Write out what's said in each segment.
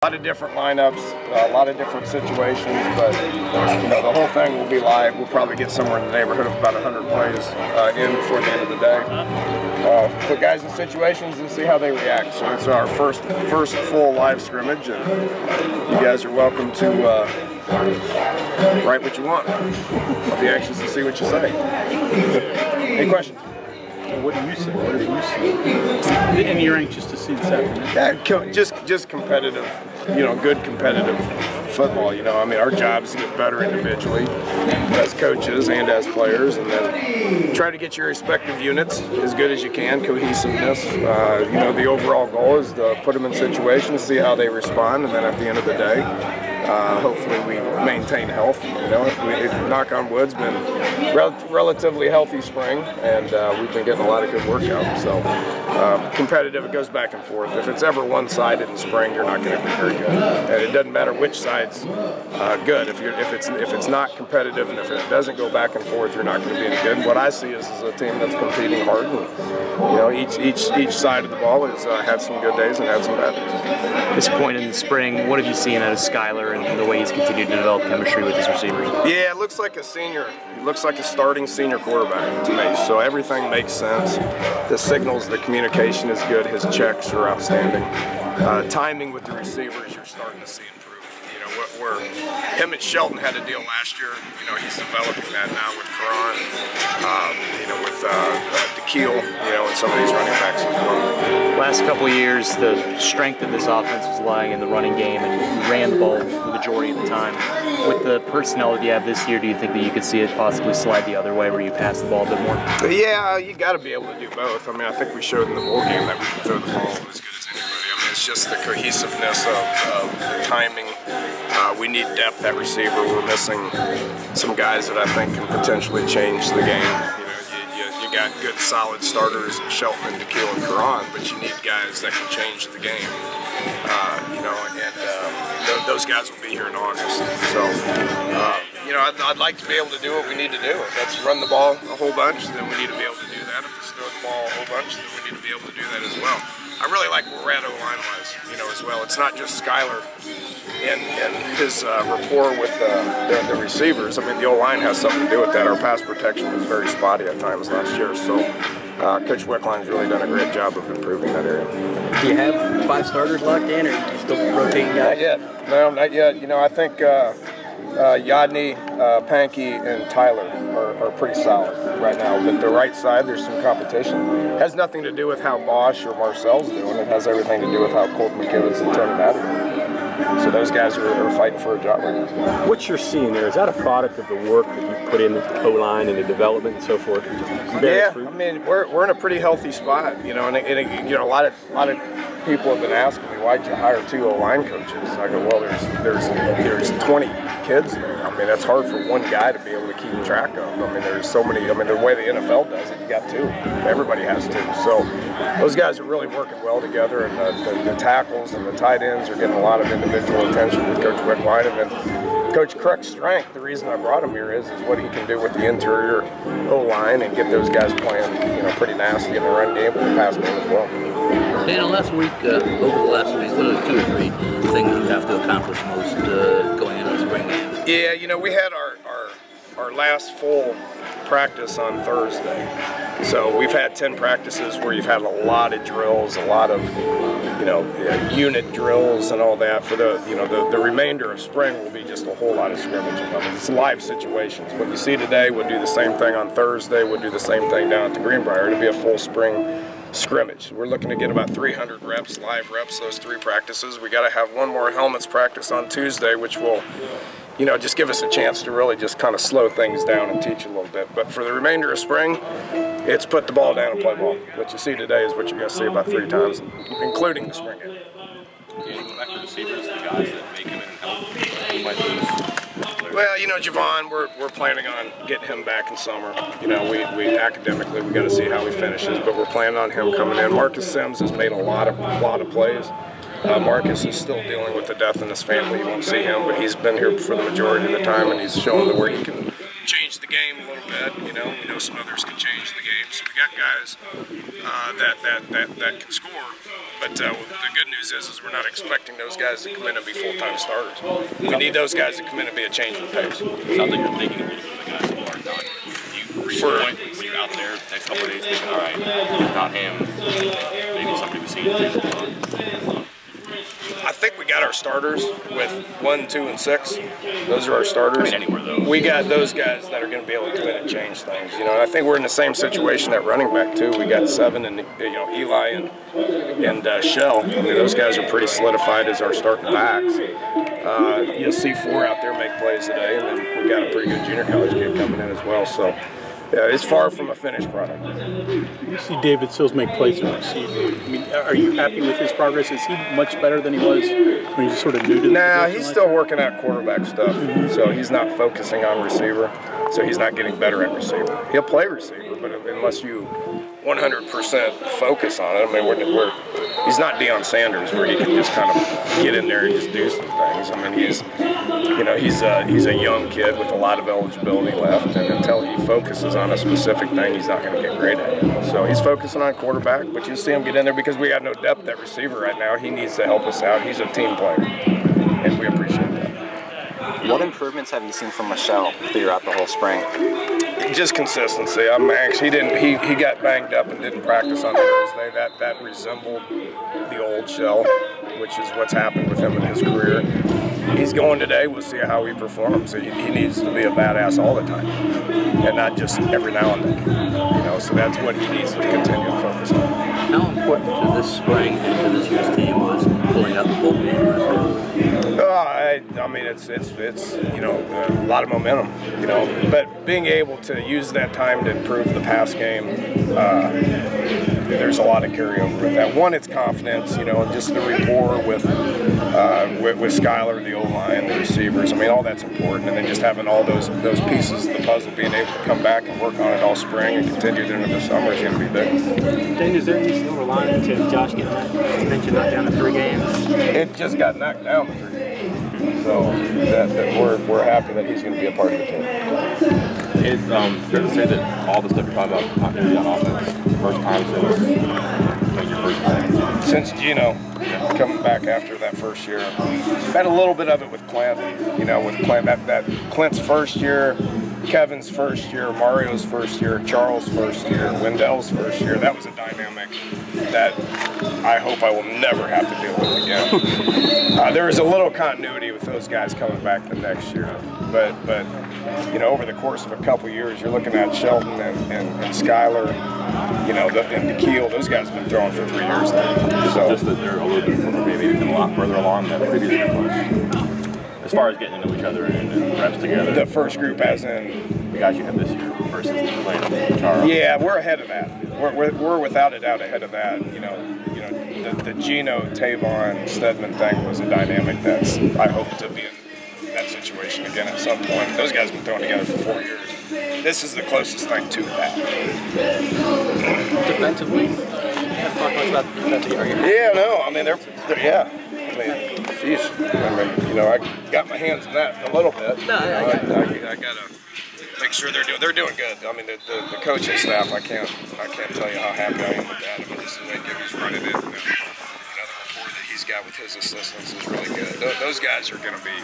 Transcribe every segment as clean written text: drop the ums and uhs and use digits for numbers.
A lot of different lineups, a lot of different situations, but you know, the whole thing will be live. We'll probably get somewhere in the neighborhood of about 100 plays in before the end of the day. Put guys in situations and see how they react. So it's our first full live scrimmage, and you guys are welcome to write what you want. I'll be anxious to see what you say. Any questions? What do you see? What do you see? And you're anxious to see this afternoon? Yeah, just competitive, you know, good competitive football. You know, I mean, our job is to get better individually as coaches and as players, and then try to get your respective units as good as you can, cohesiveness. You know, the overall goal is to put them in situations, see how they respond, and then at the end of the day, hopefully we maintain health. You know, knock on wood's been relatively healthy spring, and we've been getting a lot of good workouts. So competitive, it goes back and forth. If it's ever one-sided in spring, you're not going to be very good. And it doesn't matter which side's good. If it's not competitive and if it doesn't go back and forth, you're not going to be any good. What I see is a team that's competing hard, and you know, each side of the ball has had some good days and had some bad days. This point in the spring, what have you seen out of Skyler and the way he's continued to develop chemistry with his receivers? Yeah, it looks like a senior. He looks like a starting senior quarterback to me. So everything makes sense. The signals, the communication is good. His checks are outstanding. Timing with the receivers, you're starting to see improve. You know, where him and Shelton had a deal last year. You know, he's developing that now with Karan. You know, with DeKeel. You know, and some of these running backs as well. Last couple of years, the strength of this offense was lying in the running game, and you ran the ball the majority of the time. With the personnel that you have this year, do you think that you could see it possibly slide the other way, where you pass the ball a bit more? Yeah, you got to be able to do both. I mean, I think we showed in the bowl game that we can throw the ball as good as anybody. I mean, it's just the cohesiveness of the timing. We need depth at receiver. We're missing some guys that I think can potentially change the game. You got good, solid starters in Shelton and DeKeel and Karan, but you need guys that can change the game. You know, and those guys will be here in August. So, you know, I'd like to be able to do what we need to do. If that's run the ball a whole bunch, then we need to be able to do that. If it's throw the ball a whole bunch, then we need to be able to do that as well. I really like where we're at O-line-wise, you know, as well. It's not just Skyler and his rapport with the receivers. I mean, the O-line has something to do with that. Our pass protection was very spotty at times last year, so Coach Wickline's really done a great job of improving that area. Do you have 5 starters locked in, or are you still rotating guys? Not yet. No, not yet. You know, I think Yadney, Pankey, and Tyler are pretty solid right now. But the right side, there's some competition. It has nothing to do with how Bosch or Marcel's doing. It has everything to do with how Colton McKivitz and Tony Madden are doing. So those guys are fighting for a job right now. What you're seeing there, is that a product of the work that you put in the O-line and the development and so forth? Yeah, I mean, we're in a pretty healthy spot, you know, and you know, a lot of people have been asking me, why'd you hire 2 O-line coaches? I go, well, there's 20 kids there. I mean, that's hard for one guy to be able to keep track of. I mean, there's so many. I mean, the way the NFL does it, you got 2. Everybody has 2. So those guys are really working well together, and the tackles and the tight ends are getting a lot of individual attention with Coach Wickline. And then Coach Crook's strength, the reason I brought him here is what he can do with the interior O-line and get those guys playing, you know, pretty nasty in the run game and the pass game as well. Daniel, last week, over the last week, what are the 2 or 3 things you have to accomplish most going into the spring game? Yeah, you know, we had our last full practice on Thursday. So we've had 10 practices where you've had a lot of drills, a lot of, you know, unit drills and all that. For the, you know, the remainder of spring will be just a whole lot of scrimmaging. I mean, it's live situations. What you see today, we'll do the same thing on Thursday. We'll do the same thing down at the Greenbrier. It'll be a full spring scrimmage. We're looking to get about 300 reps, live reps, those 3 practices. We got to have one more helmets practice on Tuesday, which will, you know, just give us a chance to really just kind of slow things down and teach a little bit. But for the remainder of spring, it's put the ball down and play ball. What you see today is what you're going to see about 3 times, including the spring game. Well, you know, Javon, we're planning on getting him back in summer. You know, we academically we got to see how he finishes, but we're planning on him coming in. Marcus Sims has made a lot of plays. Marcus is still dealing with the death in his family. You won't see him, but he's been here for the majority of the time, and he's shown where he can change the game a little bit. You know, we know Gino Smothers can change the game. So we got guys that can score. But the good news is we're not expecting those guys to come in and be full-time starters. We need those guys to come in and be a change of pace. Sounds like you're thinking a little bit of the guys who are not. Do you reach a point when you're out there the next couple of days thinking, all right, if not him, maybe somebody we've seen. I think we got our starters with 1, 2, and 6. Those are our starters. I mean, anywhere though. We got those guys that are going to be able to come in and change things. You know, and I think we're in the same situation at running back too. We got 7 and Eli and Shell. I mean, those guys are pretty solidified as our starting backs. You'll see 4 out there make plays today, and then we got a pretty good junior college kid coming in as well. So. Yeah, it's far from a finished product. You see David Sills make plays in receiver. I mean, are you happy with his progress? Is he much better than he was when he was sort of new to the Nah, he's still working out quarterback stuff, so he's not focusing on receiver, so he's not getting better at receiver. He'll play receiver, but unless you 100% focus on it, I mean, he's not Deion Sanders where he can just kind of get in there and just do some things. I mean, he's a young kid with a lot of eligibility left, and until he focuses on a specific thing, he's not going to get great at it. So he's focusing on quarterback, but you'll see him get in there because we got no depth at receiver right now. He needs to help us out. He's a team player, and we appreciate that. What improvements have you seen from Michelle throughout the whole spring? Just consistency. I'm actually he got banged up and didn't practice on Thursday. That resembled the old Shell, which is what's happened with him in his career. He's going today. We'll see how he performs. He needs to be a badass all the time, and not just every now and then. You know, so that's what he needs to continue to focus on. How important to this spring and to this year's team was pulling out the bowl game? I mean, it's a lot of momentum, but being able to use that time to improve the pass game, there's a lot of carryover with that. One, it's confidence, and just the rapport with Skylar, the O-line, the receivers. I mean, all that's important, and then just having all those pieces of the puzzle, being able to come back and work on it all spring and continue it into the summer is going to be big. Dane, is there any silver lining to Josh getting that suspension knocked down to 3 games? It just got knocked down to 3 games, so we're happy that he's going to be a part of the team. It's fair to say that all the stuff you're talking about continuity on offense, first time since your first time. Since Gino coming back after that first year. Had a little bit of it with Clint, with Clint, that Clint's first year, Kevin's first year, Mario's first year, Charles' first year, Wendell's first year. That was a dynamic that I hope I will never have to deal with again. There was a little continuity with those guys coming back the next year, but over the course of a couple years, you're looking at Shelton and Skylar, and DeKeel. Those guys have been throwing for 3 years now. So just that they're a little bit maybe a lot further along than previous years. As far as getting to know each other and reps together. The first group, as in the guys you have this year versus the playing Charles. Yeah, we're ahead of that. We're without a doubt ahead of that. The Gino, Tavon, Stedman thing was a dynamic that's I hope to be in that situation again at some point. Those guys have been throwing together for 4 years. This is the closest thing to that. Defensively, you haven't talked much about defensively, are you? Yeah, no, I mean they're yeah. I mean, geez, I got my hands in that a little bit. No, I gotta make sure they're doing good. I mean, the coaching staff, I can't tell you how happy I am with that. I mean, just the way Gibby's running it, another rapport that he's got with his assistants is really good. Those guys are going to be,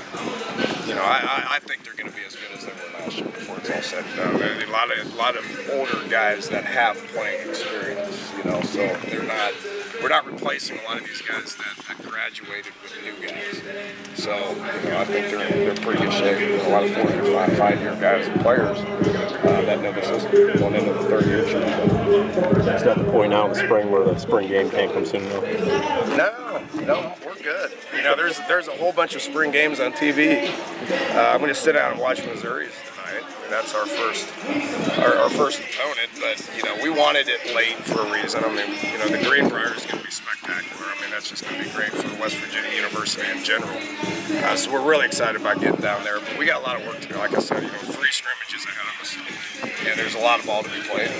I think they're going to be as good as they were last year before it's all said and done. A lot of older guys that have playing experience, so we're not replacing a lot of these guys that graduated with new guys. So, I think they're in pretty good shape. There's a lot of 4- and 5-year guys and players that know the system going into the 3rd year. It's not the point now in the spring where the spring game can't come soon enough. No, we're good. There's a whole bunch of spring games on TV. I'm going to sit down and watch Missouri's tonight. That's our first opponent, but we wanted it late for a reason. I mean, the Greenbrier is going to be spectacular. I mean, that's just going to be great for West Virginia University in general. So we're really excited about getting down there, but we got a lot of work to do. Like I said, 3 scrimmages ahead of us, and there's a lot of ball to be played.